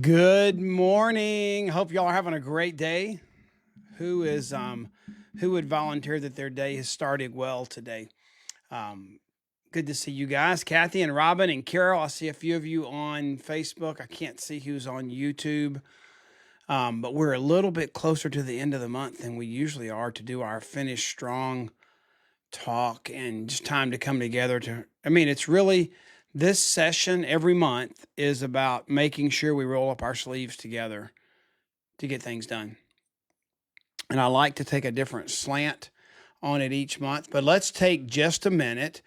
Good morning. Hope y'all are having a great day. Who would volunteer that their day has started well today? Um, Good to see you guys, Kathy and Robin and Carol. I see a few of you on Facebook. I can't see who's on YouTube, but we're a little bit closer to the end of the month than we usually are to do our Finish Strong talk and just time to come together to. I mean, it's really this session every month is about making sure we roll up our sleeves together to get things done. And I like to take a different slant on it each month. But let's take just a minute.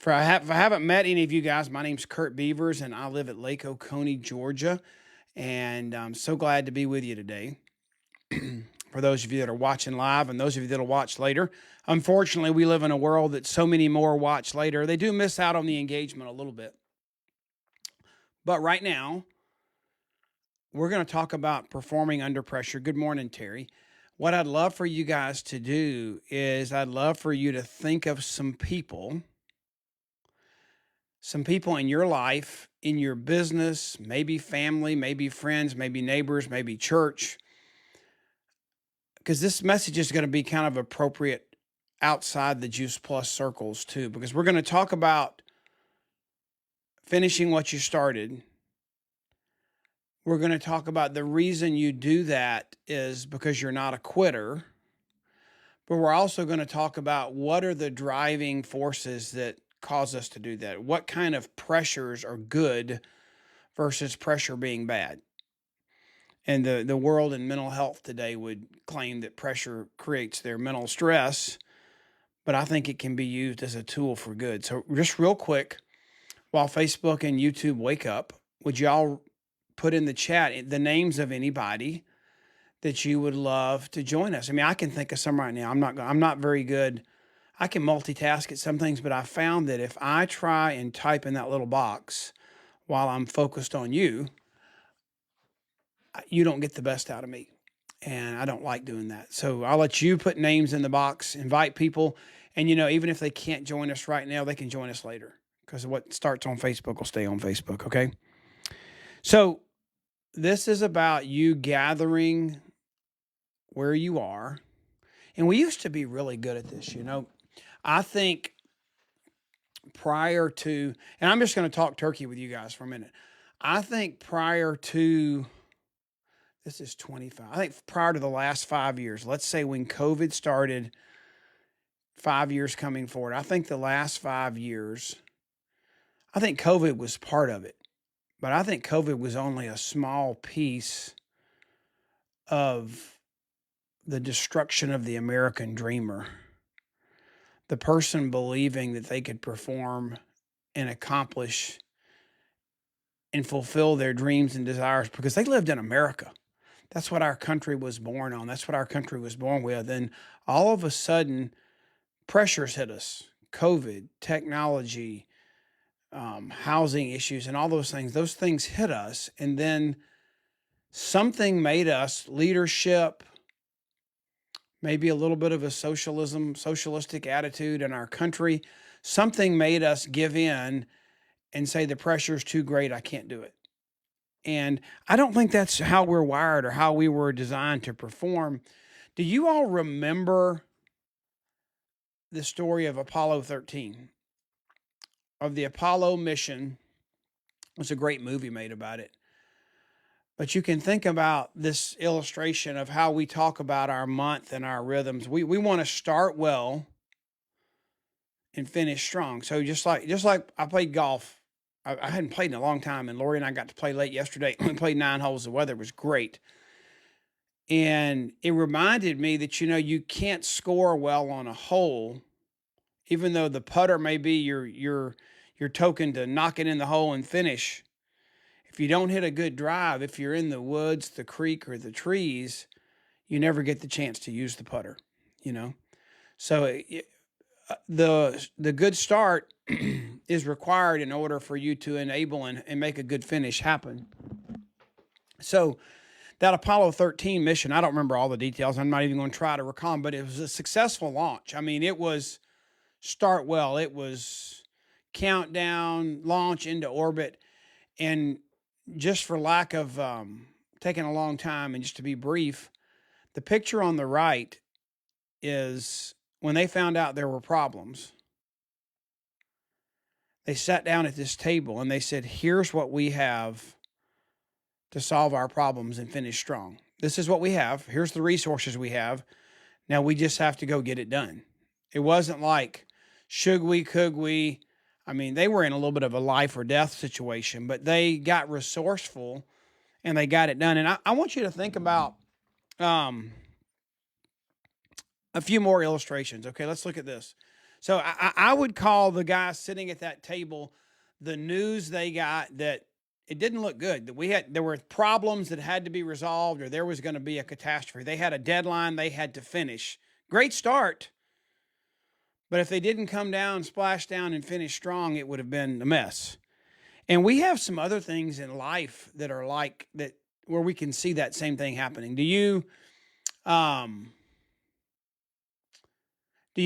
If I haven't met any of you guys, my name's Kurt Beavers, and I live at Lake Oconee, Georgia. And I'm so glad to be with you today. For those of you that are watching live and those of you that'll watch later, unfortunately, we live in a world that so many more watch later. They do miss out on the engagement a little bit. But right now, we're going to talk about performing under pressure. Good morning, Terry. What I'd love for you guys to do is I'd love for you to think of some people in your life, in your business, maybe family, maybe friends, maybe neighbors, maybe church, because this message is going to be kind of appropriate outside the Juice Plus circles too, because we're going to talk about finishing what you started. We're going to talk about the reason you do that is because you're not a quitter. But we're also going to talk about what are the driving forces that cause us to do that. What kind of pressures are good versus pressure being bad? And the world in mental health today would claim that pressure creates their mental stress, but I think it can be used as a tool for good. So just real quick, while Facebook and YouTube wake up, would y'all put in the chat the names of anybody that you would love to join us? I mean, I can think of some right now. I'm not very good. I can multitask at some things, but I found that if I try and type in that little box while I'm focused on you, you don't get the best out of me. And I don't like doing that. So I'll let you put names in the box, invite people. And, even if they can't join us right now, they can join us later because what starts on Facebook will stay on Facebook. Okay. So this is about you gathering where you are. And we used to be really good at this. I think prior to, and I'm just going to talk turkey with you guys for a minute. I think prior to, this is 25, I think prior to the last 5 years, let's say when COVID started, 5 years coming forward, I think the last 5 years, I think COVID was part of it, but I think COVID was only a small piece of the destruction of the American dreamer. The person believing that they could perform and accomplish and fulfill their dreams and desires because they lived in America. That's what our country was born on. That's what our country was born with. And all of a sudden, pressures hit us. COVID, technology, housing issues, and all those things. Those things hit us. And then something made us leadership, maybe a little bit of a socialistic attitude in our country. Something made us give in and say the pressure is too great. I can't do it. And I don't think that's how we're wired or how we were designed to perform. Do you all remember the story of Apollo 13? Of the Apollo mission? There's a great movie made about it. But you can think about this illustration of how we talk about our month and our rhythms. We want to start well and finish strong. So just like I played golf. I hadn't played in a long time, and Lori and I got to play late yesterday. We played 9 holes. The weather was great. And it reminded me that, you can't score well on a hole, even though the putter may be your token to knock it in the hole and finish. If you don't hit a good drive, if you're in the woods, the creek, or the trees, you never get the chance to use the putter, So the good start is required in order for you to enable and make a good finish happen. So that Apollo 13 mission, I don't remember all the details. I'm not even going to try to recall, but it was a successful launch. I mean, it was start well. It was countdown, launch into orbit. And just for lack of taking a long time and just to be brief, the picture on the right is when they found out there were problems, they sat down at this table and they said, here's what we have to solve our problems and finish strong. This is what we have. Here's the resources we have. Now we just have to go get it done. It wasn't like, should we, could we? I mean, they were in a little bit of a life or death situation, but they got resourceful and they got it done. And I want you to think about a few more illustrations. Okay, let's look at this. So I would call the guys sitting at that table the news they got that it didn't look good, that there were problems that had to be resolved, or there was going to be a catastrophe. They had a deadline they had to finish. Great start. But if they didn't come down, splash down, and finish strong, it would have been a mess. And we have some other things in life that are like that, where we can see that same thing happening. Do you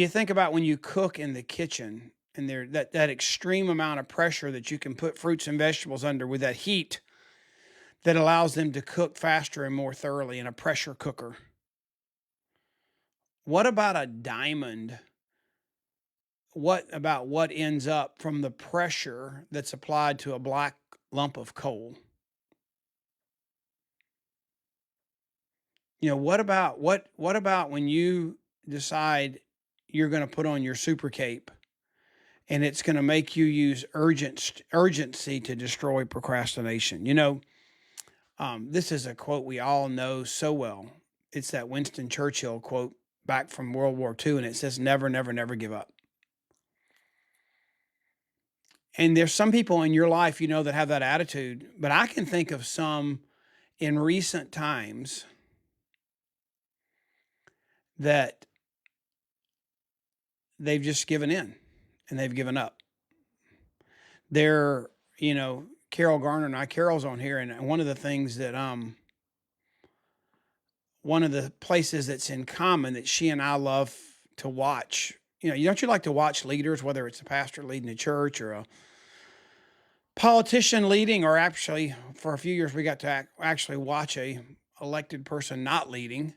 think about when you cook in the kitchen and there that extreme amount of pressure that you can put fruits and vegetables under with that heat that allows them to cook faster and more thoroughly in a pressure cooker? What about a diamond? What about what ends up from the pressure that's applied to a black lump of coal? What about when you decide you're going to put on your super cape and it's going to make you use urgency to destroy procrastination? This is a quote we all know so well. It's that Winston Churchill quote back from World War II, and it says, never, never, never give up. And there's some people in your life, that have that attitude, but I can think of some in recent times that they've just given in and they've given up. They're, Carol Garner and I, Carol's on here, and one of the things that, one of the places that's in common that she and I love to watch, don't you like to watch leaders, whether it's a pastor leading a church or a politician leading, or actually for a few years we got to actually watch a elected person not leading.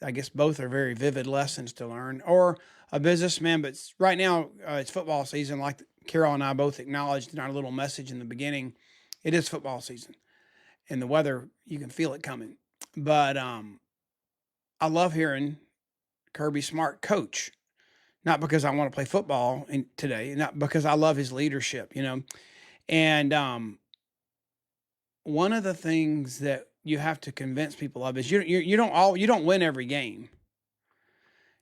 I guess both are very vivid lessons to learn, or a businessman. But right now it's football season, like Carol and I both acknowledged in our little message in the beginning. It is football season, and the weather, you can feel it coming. But I love hearing Kirby Smart coach, not because I want to play football today, not because I love his leadership, And one of the things that you have to convince people of is you don't win every game.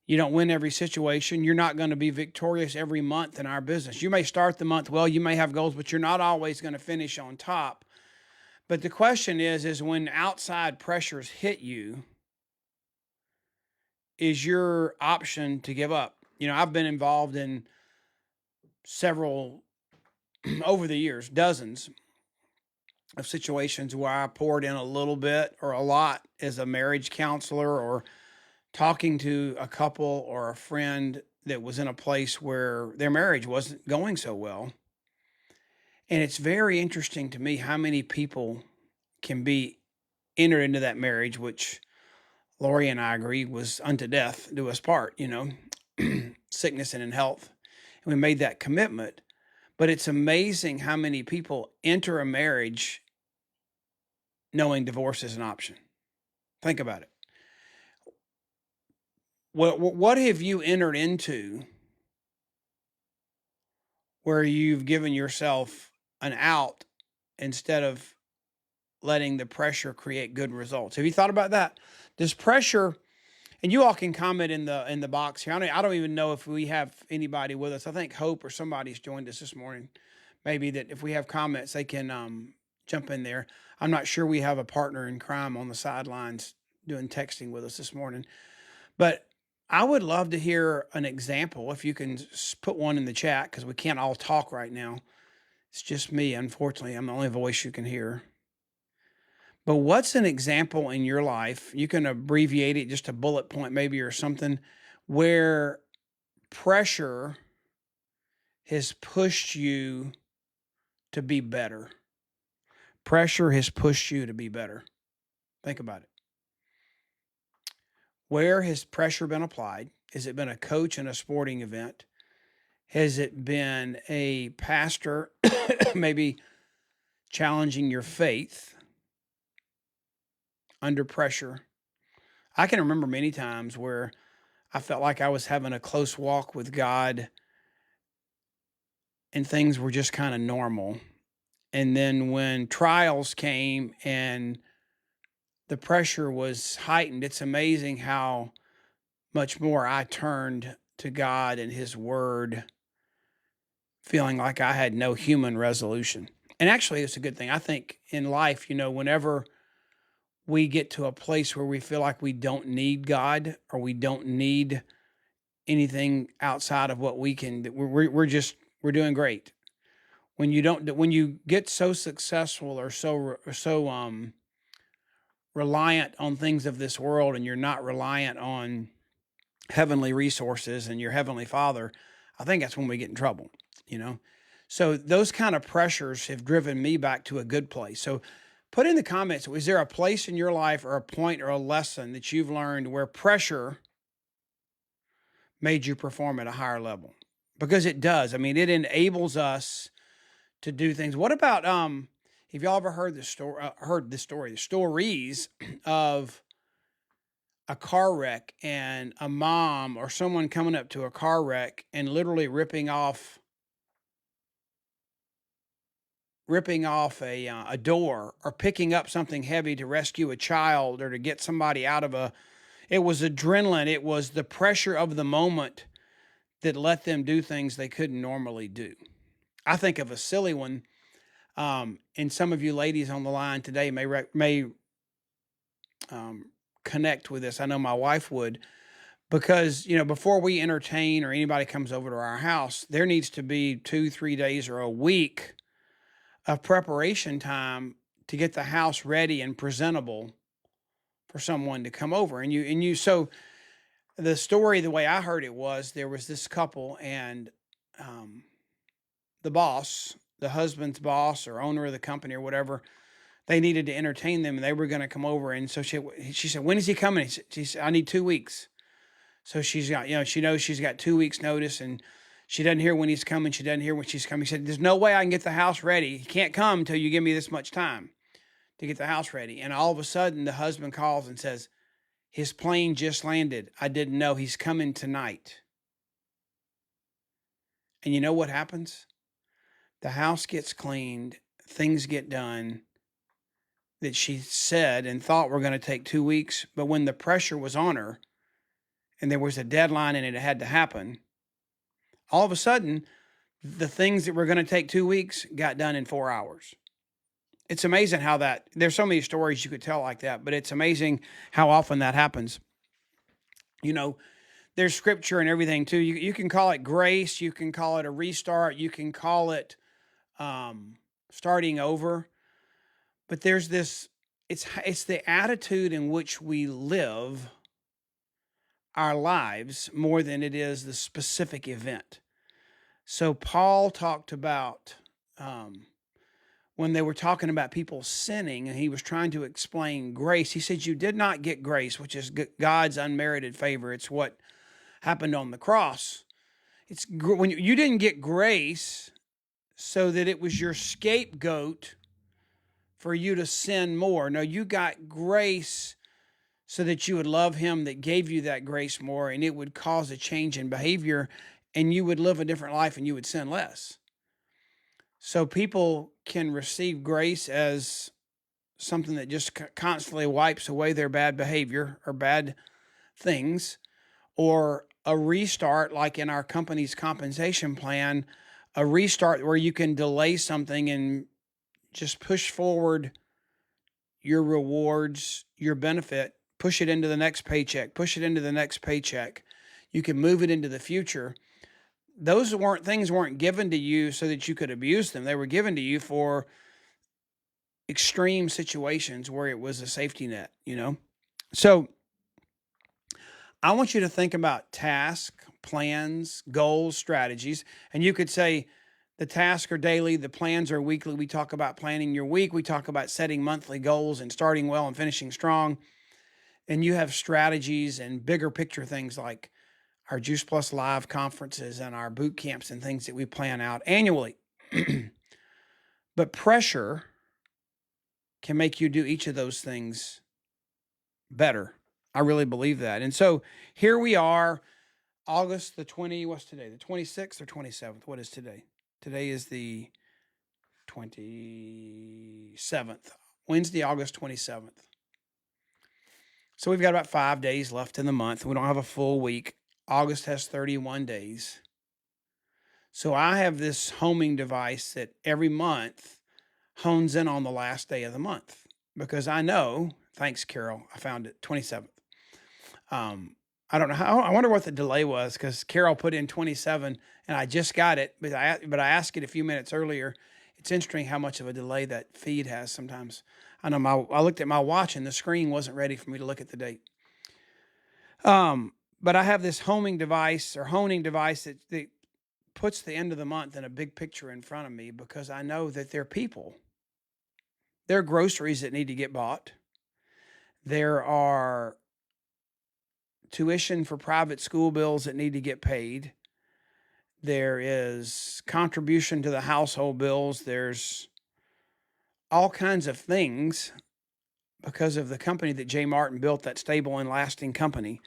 You don't win every situation. You're not going to be victorious every month in our business. You may start the month well, you may have goals, but you're not always going to finish on top. But the question is when outside pressures hit you, is your option to give up? I've been involved in several over the years, dozens of situations where I poured in a little bit or a lot as a marriage counselor, or talking to a couple or a friend that was in a place where their marriage wasn't going so well. And it's very interesting to me how many people can be entered into that marriage, which Lori and I agree was unto death do us part, sickness and in health. And we made that commitment. But it's amazing how many people enter a marriage knowing divorce is an option. Think about it. What have you entered into where you've given yourself an out instead of letting the pressure create good results? Have you thought about that? This pressure, and you all can comment in the box here. I don't even know if we have anybody with us. I think Hope or somebody's joined us this morning. Maybe that if we have comments, they can jump in there. I'm not sure we have a partner in crime on the sidelines doing texting with us this morning. But I would love to hear an example, if you can put one in the chat, because we can't all talk right now. It's just me, unfortunately. I'm the only voice you can hear. But what's an example in your life? You can abbreviate it, just a bullet point maybe or something, where pressure has pushed you to be better. pressure has pushed you to be better. Think about it. Where has pressure been applied? Has it been a coach in a sporting event? Has it been a pastor maybe challenging your faith under pressure? I can remember many times where I felt like I was having a close walk with God and things were just kind of normal. And then when trials came and the pressure was heightened, it's amazing how much more I turned to God and His Word, feeling like I had no human resolution. And actually, it's a good thing. I think in life, whenever we get to a place where we feel like we don't need God or we don't need anything outside of what we can, we're doing great. When you get so successful or so reliant on things of this world, and you're not reliant on heavenly resources and your heavenly Father, I think that's when we get in trouble, you know? So those kind of pressures have driven me back to a good place. So put in the comments, is there a place in your life or a point or a lesson that you've learned where pressure made you perform at a higher level? Because it does. I mean, it enables us to do things. What about have y'all ever heard the stories of a car wreck and a mom or someone coming up to a car wreck and literally ripping off a door, or picking up something heavy to rescue a child or to get somebody out of it was adrenaline. It was the pressure of the moment that let them do things they couldn't normally do. I think of a silly one. And some of you ladies on the line today may connect with this. I know my wife would, because before we entertain or anybody comes over to our house, there needs to be 2-3 days or a week of preparation time to get the house ready and presentable for someone to come over. So the story, the way I heard it, was there was this couple, and the husband's boss or owner of the company or whatever, they needed to entertain them and they were going to come over. And so she said, when is he coming? She said, I need 2 weeks. So she's got, she knows she's got 2 weeks notice, and she doesn't hear when he's coming. She doesn't hear when she's coming. She said, there's no way I can get the house ready. He can't come until you give me this much time to get the house ready. And all of a sudden the husband calls and says, his plane just landed. I didn't know. He's coming tonight. And you know what happens? The house gets cleaned, things get done that she said and thought were going to take 2 weeks. But when the pressure was on her and there was a deadline and it had to happen, all of a sudden, the things that were going to take 2 weeks got done in 4 hours. It's amazing how there's so many stories you could tell like that, but it's amazing how often that happens. There's scripture and everything too. You can call it grace. You can call it a restart. You can call it starting over. But there's this, it's the attitude in which we live our lives more than it is the specific event. So Paul talked about when they were talking about people sinning, and he was trying to explain grace. He said, you did not get grace, which is God's unmerited favor. It's what happened on the cross. It's when you didn't get grace so that it was your scapegoat for you to sin more. No, you got grace so that you would love him that gave you that grace more, and it would cause a change in behavior, and you would live a different life and you would sin less. So people can receive grace as something that just constantly wipes away their bad behavior or bad things, or a restart, like in our company's compensation plan, a restart where you can delay something and just push forward your rewards, your benefit, push it into the next paycheck, push it into the next paycheck. You can move it into the future. Those things weren't given to you so that you could abuse them. They were given to you for extreme situations where it was a safety net, So I want you to think about tasks, plans, goals, strategies, and you could say The tasks are daily. The plans are weekly. We talk about planning your week. We talk about setting monthly goals and starting well and finishing strong. And you have strategies and bigger picture things like our Juice Plus Live conferences and our boot camps and things that we plan out annually. But pressure can make you do each of those things better. I really believe that. And so here we are, August the 20, what's today? The 26th or 27th? What is today? Today is the 27th, Wednesday, August 27th. So we've got about 5 days left in the month. We don't have a full week. August has 31 days. So I have this homing device that every month hones in on the last day of the month because I know, thanks, Carol, I found it 27th. I don't know how, I wonder what the delay was because Carol put in 27 and I just got it, but I asked it a few minutes earlier. It's interesting how much of a delay that feed has sometimes. I know I looked at my watch and the screen wasn't ready for me to look at the date. But I have this homing device or honing device that puts the end of the month in a big picture in front of me because I know that there are people. There are groceries that need to get bought. There are tuition for private school bills that need to get paid. There is contribution to the household bills. There's all kinds of things because of the company that Jay Martin built, that stable and lasting company,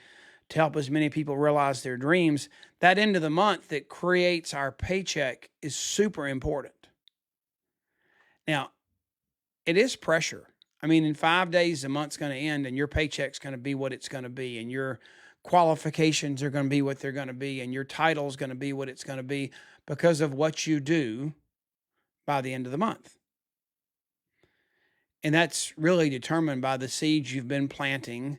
to help as many people realize their dreams. That end of the month that creates our paycheck is super important. Now, it is pressure. I mean, in 5 days, the month's going to end and your paycheck's going to be what it's going to be. And your qualifications are going to be what they're going to be. And your title is going to be what it's going to be because of what you do by the end of the month. And that's really determined by the seeds you've been planting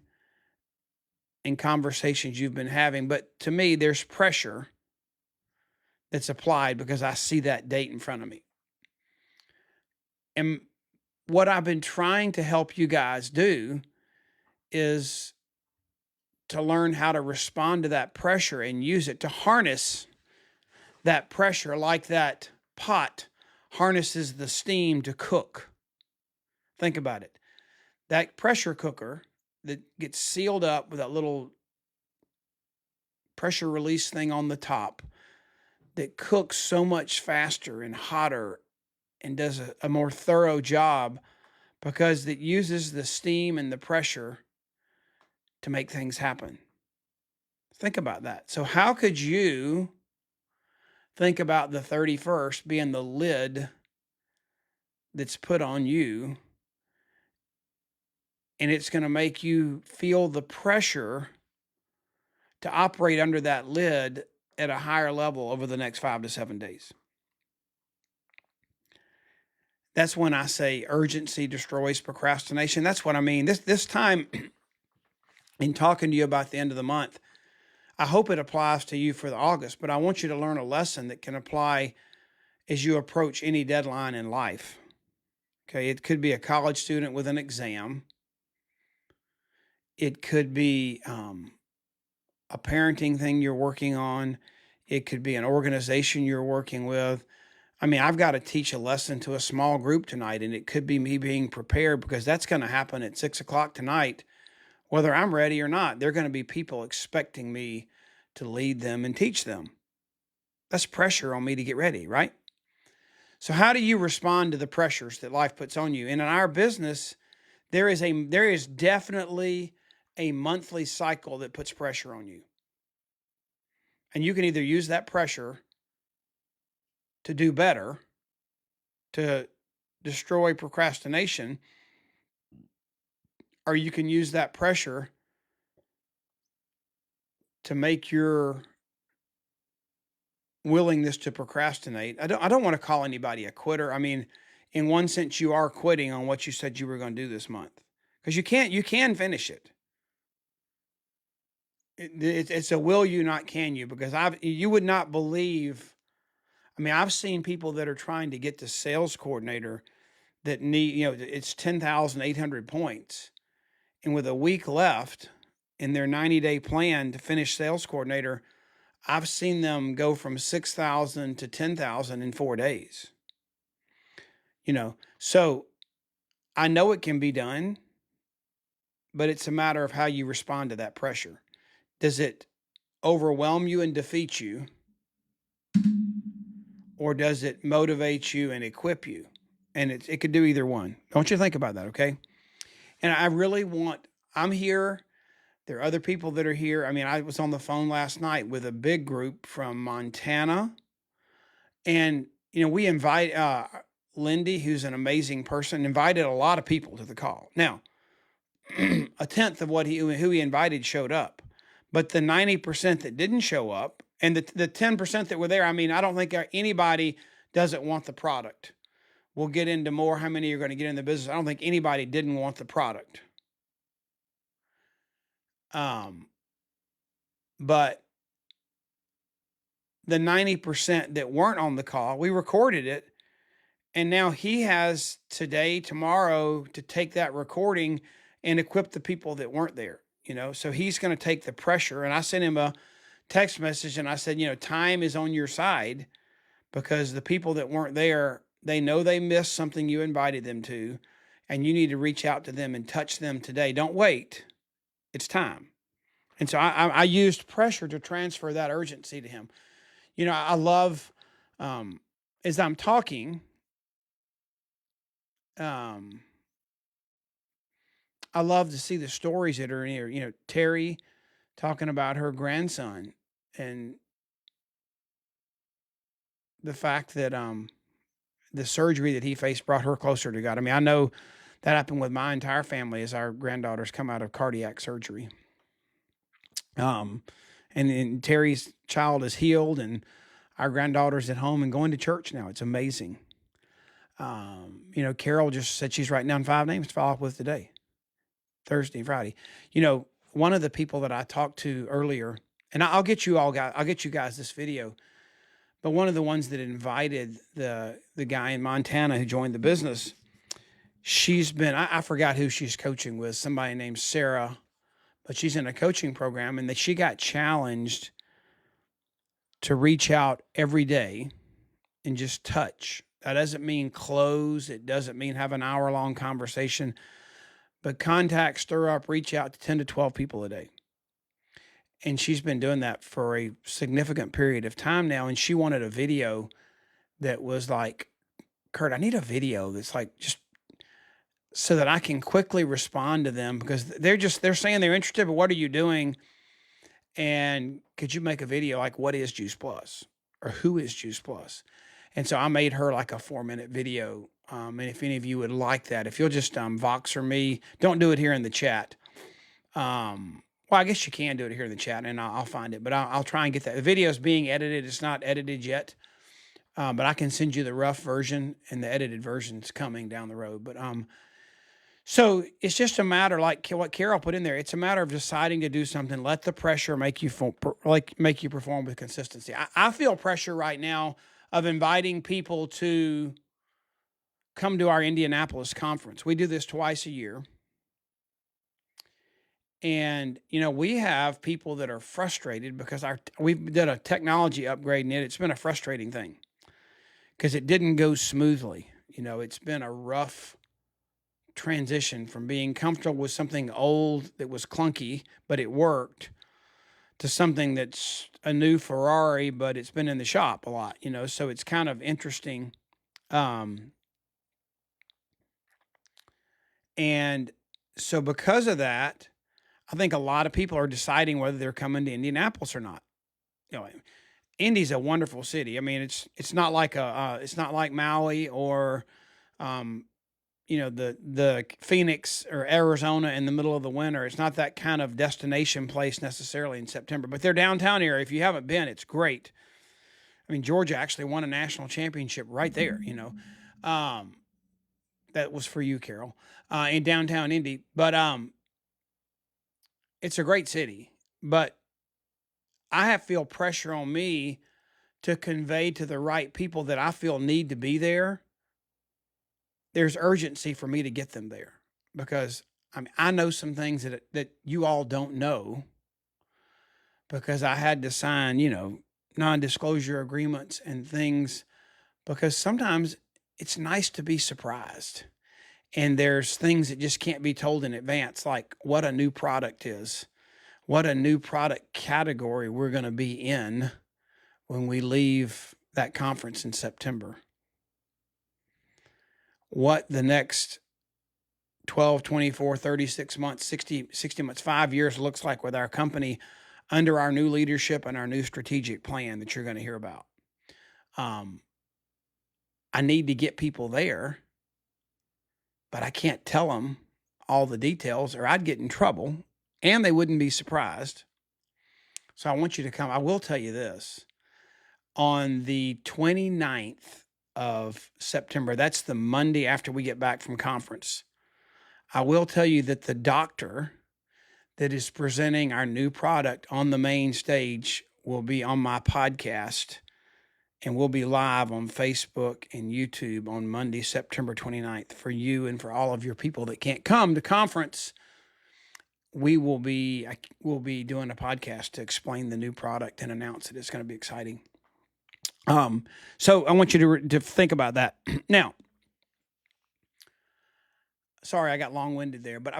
and conversations you've been having. But to me, there's pressure that's applied because I see that date in front of me. And what I've been trying to help you guys do is to learn how to respond to that pressure and use it to harness that pressure like that pot harnesses the steam to cook. Think about it. That pressure cooker that gets sealed up with that little pressure release thing on the top that cooks so much faster and hotter and does a more thorough job because it uses the steam and the pressure to make things happen. Think about that. So how could you think about the 31st being the lid that's put on you, and it's going to make you feel the pressure to operate under that lid at a higher level over the next 5 to 7 days? That's when I say urgency destroys procrastination. That's what I mean. This time in talking to you about the end of the month, I hope it applies to you for the August, but I want you to learn a lesson that can apply as you approach any deadline in life. Okay, it could be a college student with an exam. It could be a parenting thing you're working on. It could be an organization you're working with. I mean, I've got to teach a lesson to a small group tonight, and it could be me being prepared because that's going to happen at 6 o'clock tonight, whether I'm ready or not. There are going to be people expecting me to lead them and teach them. That's pressure on me to get ready, right? So how do you respond to the pressures that life puts on you? And in our business, there is definitely a monthly cycle that puts pressure on you. And you can either use that pressure to do better, to destroy procrastination, or you can use that pressure to make your willingness to procrastinate. I don't want to call anybody a quitter. I mean, in one sense, you are quitting on what you said you were going to do this month because you can finish it. It's a will you, not can you, because you would not believe. I mean, I've seen people that are trying to get to sales coordinator that need, it's 10,800 points. And with a week left in their 90-day plan to finish sales coordinator, I've seen them go from 6,000 to 10,000 in 4 days. So I know it can be done, but it's a matter of how you respond to that pressure. Does it overwhelm you and defeat you, or does it motivate you and equip you? And it could do either one. I want you to think about that, okay? And I really I'm here. There are other people that are here. I mean, I was on the phone last night with a big group from Montana. And, we invite Lindy, who's an amazing person, invited a lot of people to the call. Now, a tenth of who he invited showed up. But the 90% that didn't show up, and the 10% that were there, I mean, I don't think anybody doesn't want the product. We'll get into more how many are going to get in the business. I don't think anybody didn't want the product. But the 90% that weren't on the call, we recorded it. And now he has today, tomorrow to take that recording and equip the people that weren't there, So he's going to take the pressure. And I sent him a text message and I said, time is on your side, because the people that weren't there, they know they missed something you invited them to, and you need to reach out to them and touch them today. Don't wait. It's time. And so I used pressure to transfer that urgency to him. I love, as I'm talking, I love to see the stories that are in here. Terry talking about her grandson and the fact that the surgery that he faced brought her closer to God. I mean, I know that happened with my entire family as our granddaughters come out of cardiac surgery. And Terry's child is healed, and our granddaughter's at home and going to church now. It's amazing. Carol just said she's writing down 5 names to follow up with today, Thursday, Friday. One of the people that I talked to earlier, and I'll get you guys this video, but one of the ones that invited the guy in Montana who joined the business, she's been, I forgot who she's coaching with, somebody named Sarah, but she's in a coaching program, and that she got challenged to reach out every day and just touch. That doesn't mean close. It doesn't mean have an hour-long conversation, but contact, stir up, reach out to 10 to 12 people a day. And she's been doing that for a significant period of time now. And she wanted a video that was like, Kurt, I need a video that's like just so that I can quickly respond to them, because they're saying they're interested, but what are you doing? And could you make a video like, what is Juice Plus, or who is Juice Plus? And so I made her like a 4-minute video. And if any of you would like that, if you'll just Voxer me, don't do it here in the chat. Well, I guess you can do it here in the chat, and I'll find it, but I'll try and get that. The video is being edited. It's not edited yet, but I can send you the rough version, and the edited version's coming down the road. But so it's just a matter, like what Carol put in there. It's a matter of deciding to do something. Let the pressure make you perform with consistency. I feel pressure right now of inviting people to come to our Indianapolis conference. We do this twice a year. And, we have people that are frustrated because we've done a technology upgrade, and it's been a frustrating thing because it didn't go smoothly. It's been a rough transition from being comfortable with something old that was clunky, but it worked, to something that's a new Ferrari, but it's been in the shop a lot, so it's kind of interesting. And so because of that, I think a lot of people are deciding whether they're coming to Indianapolis or not. Indy's a wonderful city. I mean, it's not like it's not like Maui or, the Phoenix or Arizona in the middle of the winter. It's not that kind of destination place necessarily in September. But their downtown area, if you haven't been, it's great. I mean, Georgia actually won a national championship right there. That was for you, Carol, in downtown Indy. But it's a great city, but I feel pressure on me to convey to the right people that I feel need to be there. There's urgency for me to get them there, because I know some things that you all don't know, because I had to sign, non-disclosure agreements and things, because sometimes it's nice to be surprised. And there's things that just can't be told in advance, like what a new product is, what a new product category we're going to be in when we leave that conference in September, what the next 12, 24, 36 months, 60 months, 5 years looks like with our company under our new leadership and our new strategic plan that you're going to hear about. I need to get people there, but I can't tell them all the details or I'd get in trouble and they wouldn't be surprised. So I want you to come. I will tell you this. On the 29th of September, that's the Monday after we get back from conference, I will tell you that the doctor that is presenting our new product on the main stage will be on my podcast, and we'll be live on Facebook and YouTube on Monday, September 29th. For you and for all of your people that can't come to conference, we'll be doing a podcast to explain the new product and announce it. It's going to be exciting. So I want you to think about that. Now, sorry, I got long-winded there, but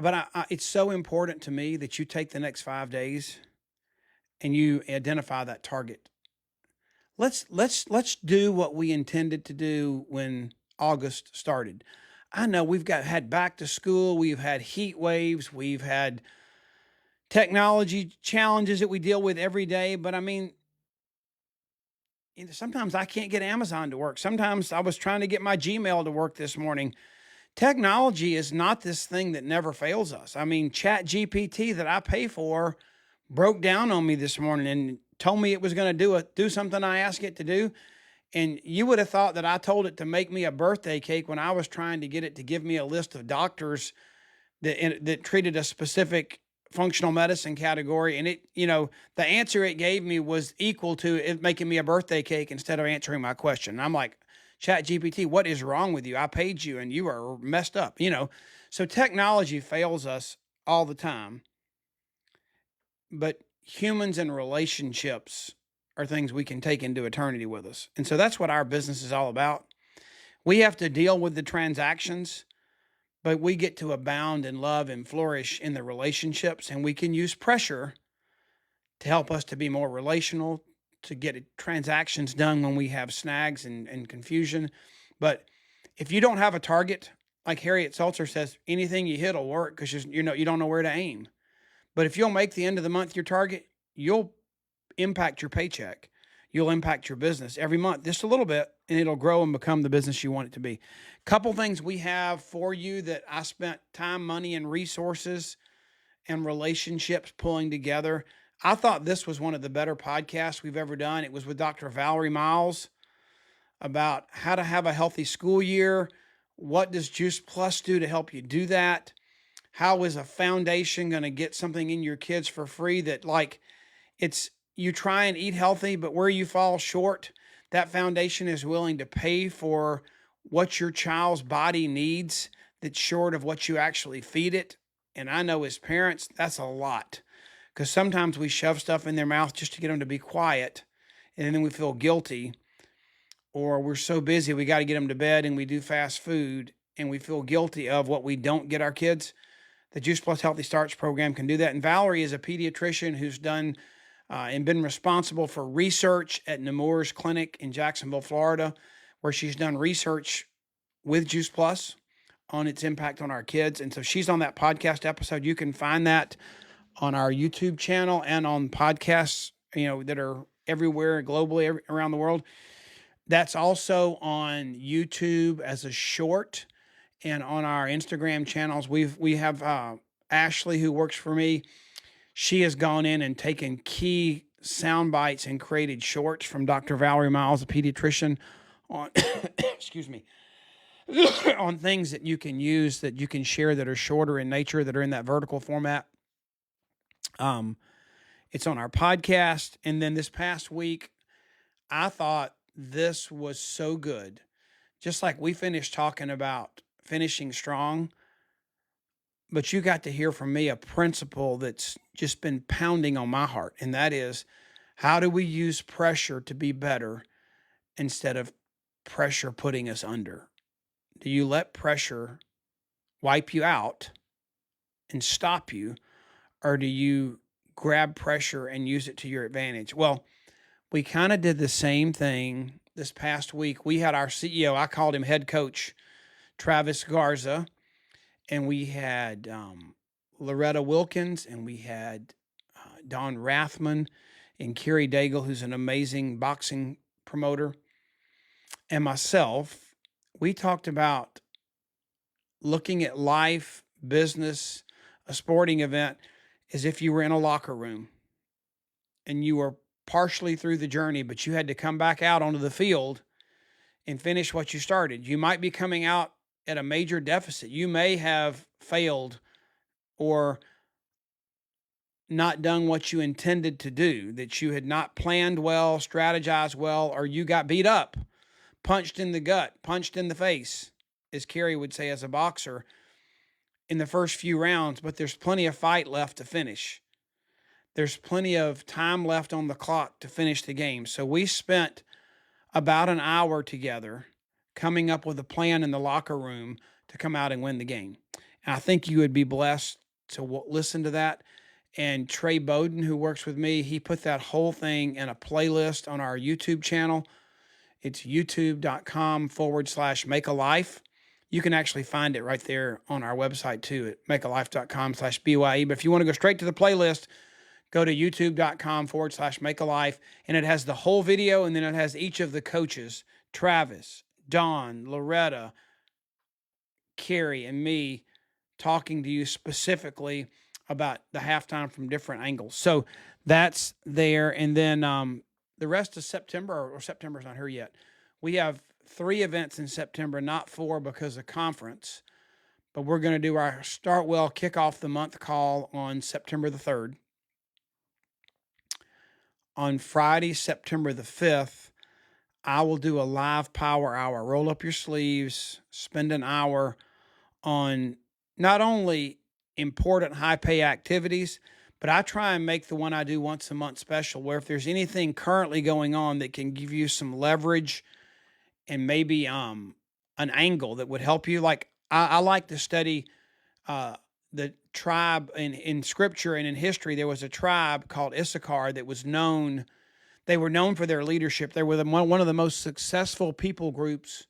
it's so important to me that you take the next 5 days and you identify that target. Let's do what we intended to do when August started. I know we've had back to school, we've had heat waves, we've had technology challenges that we deal with every day, but I mean, sometimes I can't get Amazon to work. Sometimes I was trying to get my Gmail to work this morning. Technology is not this thing that never fails us. I mean, ChatGPT that I pay for broke down on me this morning and told me it was going to do something I asked it to do. And you would have thought that I told it to make me a birthday cake when I was trying to get it to give me a list of doctors that treated a specific functional medicine category. And the answer it gave me was equal to it making me a birthday cake instead of answering my question. And I'm like, ChatGPT, what is wrong with you? I paid you and you are messed up, So technology fails us all the time. But humans and relationships are things we can take into eternity with us. And so that's what our business is all about. We have to deal with the transactions, but we get to abound and love and flourish in the relationships. And we can use pressure to help us to be more relational, to get transactions done when we have snags and confusion. But if you don't have a target, like Harriet Seltzer says, anything you hit will work because you don't know where to aim. But if you'll make the end of the month your target, you'll impact your paycheck. You'll impact your business every month, just a little bit, and it'll grow and become the business you want it to be. Couple things we have for you that I spent time, money, and resources and relationships pulling together. I thought this was one of the better podcasts we've ever done. It was with Dr. Valerie Miles about how to have a healthy school year. What does Juice Plus do to help you do that? How is a foundation going to get something in your kids for free that you try and eat healthy, but where you fall short, that foundation is willing to pay for what your child's body needs that's short of what you actually feed it. And I know as parents, that's a lot. Because sometimes we shove stuff in their mouth just to get them to be quiet, and then we feel guilty, or we're so busy we got to get them to bed and we do fast food and we feel guilty of what we don't get our kids. The Juice Plus Healthy Starts program can do that. And Valerie is a pediatrician who's done and been responsible for research at Nemours Clinic in Jacksonville, Florida, where she's done research with Juice Plus on its impact on our kids. And so she's on that podcast episode. You can find that on our YouTube channel and on podcasts, that are everywhere globally, around the world. That's also on YouTube as a short, and on our Instagram channels. We have Ashley, who works for me. She has gone in and taken key sound bites and created shorts from Dr. Valerie Miles, a pediatrician, on excuse me, on things that you can use, that you can share, that are shorter in nature, that are in that vertical format. It's on our podcast. And then this past week, I thought this was so good. Just like we finished talking about finishing strong, but you got to hear from me a principle that's just been pounding on my heart. And that is, how do we use pressure to be better instead of pressure putting us under? Do you let pressure wipe you out and stop you, or do you grab pressure and use it to your advantage? Well, we kind of did the same thing this past week. We had our CEO, I called him head coach, Travis Garza, and we had Loretta Wilkins, and we had Don Rathman and Kerry Daigle, who's an amazing boxing promoter, and myself. We talked about looking at life, business, a sporting event as if you were in a locker room and you were partially through the journey, but you had to come back out onto the field and finish what you started. You might be coming out at a major deficit. You may have failed or not done what you intended to do, that you had not planned well, strategized well, or you got beat up, punched in the gut, punched in the face, as Kerry would say as a boxer, in the first few rounds, but there's plenty of fight left to finish. There's plenty of time left on the clock to finish the game. So we spent about an hour together coming up with a plan in the locker room to come out and win the game. And I think you would be blessed to listen to that. And Trey Bowden, who works with me, he put that whole thing in a playlist on our YouTube channel. It's youtube.com/makealife. You can actually find it right there on our website too at makealife.com/BYE. But if you want to go straight to the playlist, go to youtube.com/makealife. And it has the whole video, and then it has each of the coaches, Travis, Don, Loretta, Kerry, and me, talking to you specifically about the halftime from different angles. So that's there. And then the rest of September, or September's not here yet, we have 3 events in September, not 4 because of conference, but we're going to do our Start Well Kick Off the Month call on September the 3rd. On Friday, September the 5th, I will do a live power hour. Roll up your sleeves, spend an hour on not only important high pay activities, but I try and make the one I do once a month special, where if there's anything currently going on that can give you some leverage and maybe an angle that would help you. Like I like to study the tribe in scripture and in history. There was a tribe called Issachar that was known. They were known for their leadership. They were one of the most successful people groups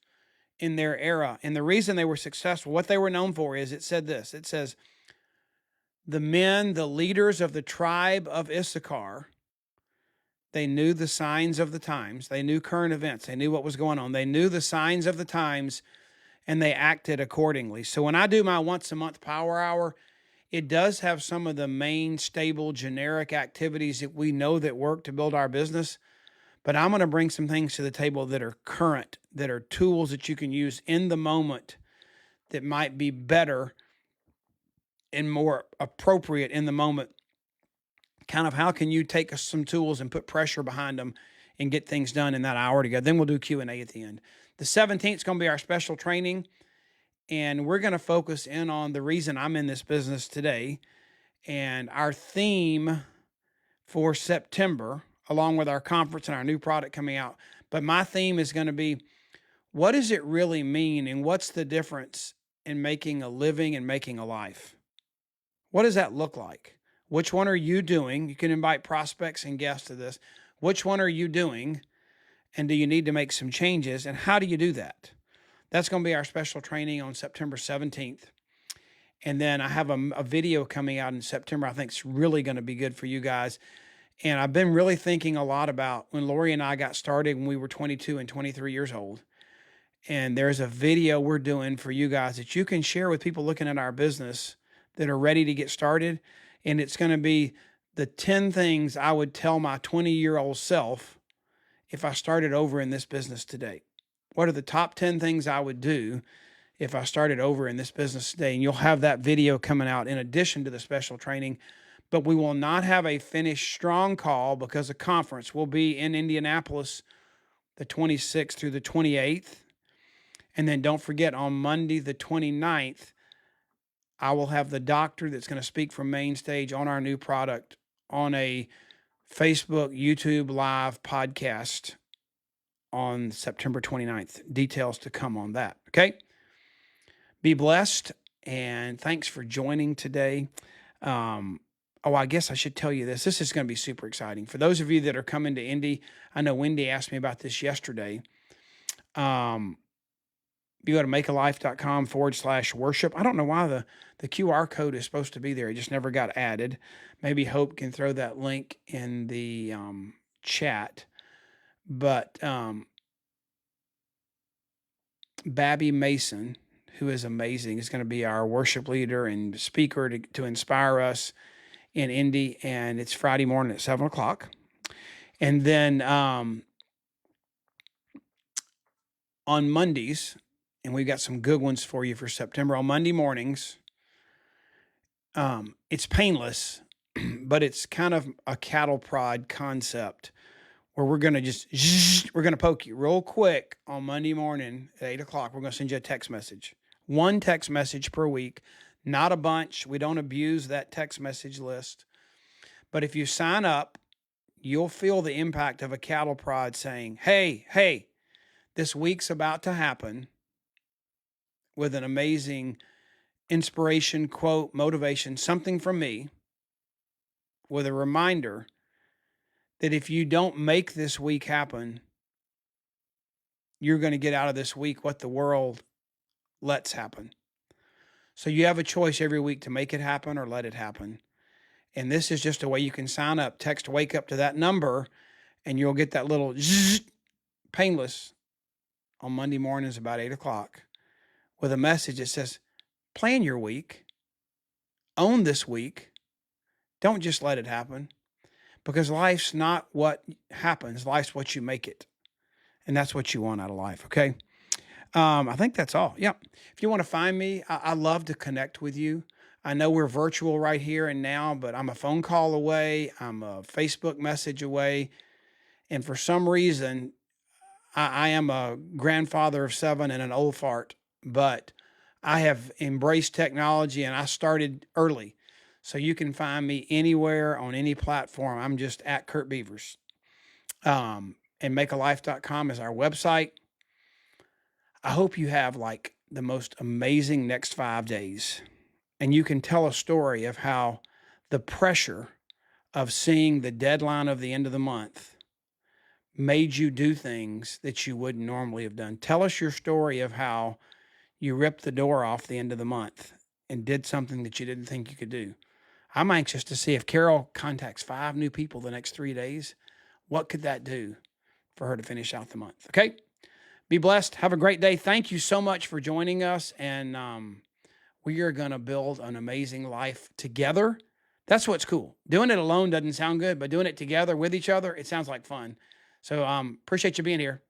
in their era. And the reason they were successful, what they were known for is, it said this. It says, the men, the leaders of the tribe of Issachar, they knew the signs of the times. They knew current events. They knew what was going on. They knew the signs of the times, and they acted accordingly. So when I do my once a month power hour, it does have some of the main stable generic activities that we know that work to build our business. But I'm going to bring some things to the table that are current, that are tools that you can use in the moment that might be better and more appropriate in the moment. Kind of how can you take some tools and put pressure behind them and get things done in that hour together. Then we'll do Q&A at the end. The 17th is going to be our special training, and we're going to focus in on the reason I'm in this business today. And our theme for September, along with our conference and our new product coming out, but my theme is going to be, what does it really mean, and what's the difference in making a living and making a life? What does that look like? Which one are you doing? You can invite prospects and guests to this. Which one are you doing? And do you need to make some changes? And how do you do that? That's going to be our special training on September 17th. And then I have a video coming out in September I think it's really going to be good for you guys. And I've been really thinking a lot about when Lori and I got started when we were 22 and 23 years old. And there's a video we're doing for you guys that you can share with people looking at our business that are ready to get started. And it's going to be the 10 things I would tell my 20-year-old self if I started over in this business today. What are the top 10 things I would do if I started over in this business today? And you'll have that video coming out in addition to the special training. But we will not have a Finish Strong call because the conference will be in Indianapolis the 26th through the 28th. And then don't forget, on Monday the 29th, I will have the doctor that's going to speak from main stage on our new product on a Facebook, YouTube live podcast on September 29th. Details to come on that. Okay. Be blessed. And thanks for joining today. I guess I should tell you this. This is going to be super exciting. For those of you that are coming to Indy, I know Wendy asked me about this yesterday. You go to makealife.com/worship. I don't know why the QR code is supposed to be there. It just never got added. Maybe Hope can throw that link in the chat. But Babby Mason, who is amazing, is going to be our worship leader and speaker to inspire us in Indy. And it's Friday morning at 7 o'clock. And then on Mondays, and we've got some good ones for you for September. On Monday mornings, it's painless, but it's kind of a cattle prod concept where we're going to we're going to poke you real quick on Monday morning at 8 o'clock. We're going to send you a text message. One text message per week, not a bunch. We don't abuse that text message list. But if you sign up, you'll feel the impact of a cattle prod saying, hey, this week's about to happen, with an amazing inspiration, quote, motivation, something from me, with a reminder that if you don't make this week happen, you're going to get out of this week what the world lets happen. So you have a choice every week to make it happen or let it happen. And this is just a way you can sign up. Text wake up to that number, and you'll get that little painless on Monday mornings about 8 o'clock with a message that says, plan your week, own this week. Don't just let it happen, because life's not what happens. Life's what you make it. And that's what you want out of life. Okay. I think that's all. Yeah. If you want to find me, I love to connect with you. I know we're virtual right here and now, but I'm a phone call away. I'm a Facebook message away. And for some reason, I am a grandfather of 7 and an old fart, but I have embraced technology and I started early. So you can find me anywhere on any platform. I'm just at Kurt Beavers. And makealife.com is our website. I hope you have like the most amazing next 5 days. And you can tell a story of how the pressure of seeing the deadline of the end of the month made you do things that you wouldn't normally have done. Tell us your story of how you ripped the door off the end of the month and did something that you didn't think you could do. I'm anxious to see if Carol contacts 5 new people the next 3 days. What could that do for her to finish out the month? Okay. Be blessed. Have a great day. Thank you so much for joining us. And we are going to build an amazing life together. That's what's cool. Doing it alone doesn't sound good, but doing it together with each other, it sounds like fun. So appreciate you being here.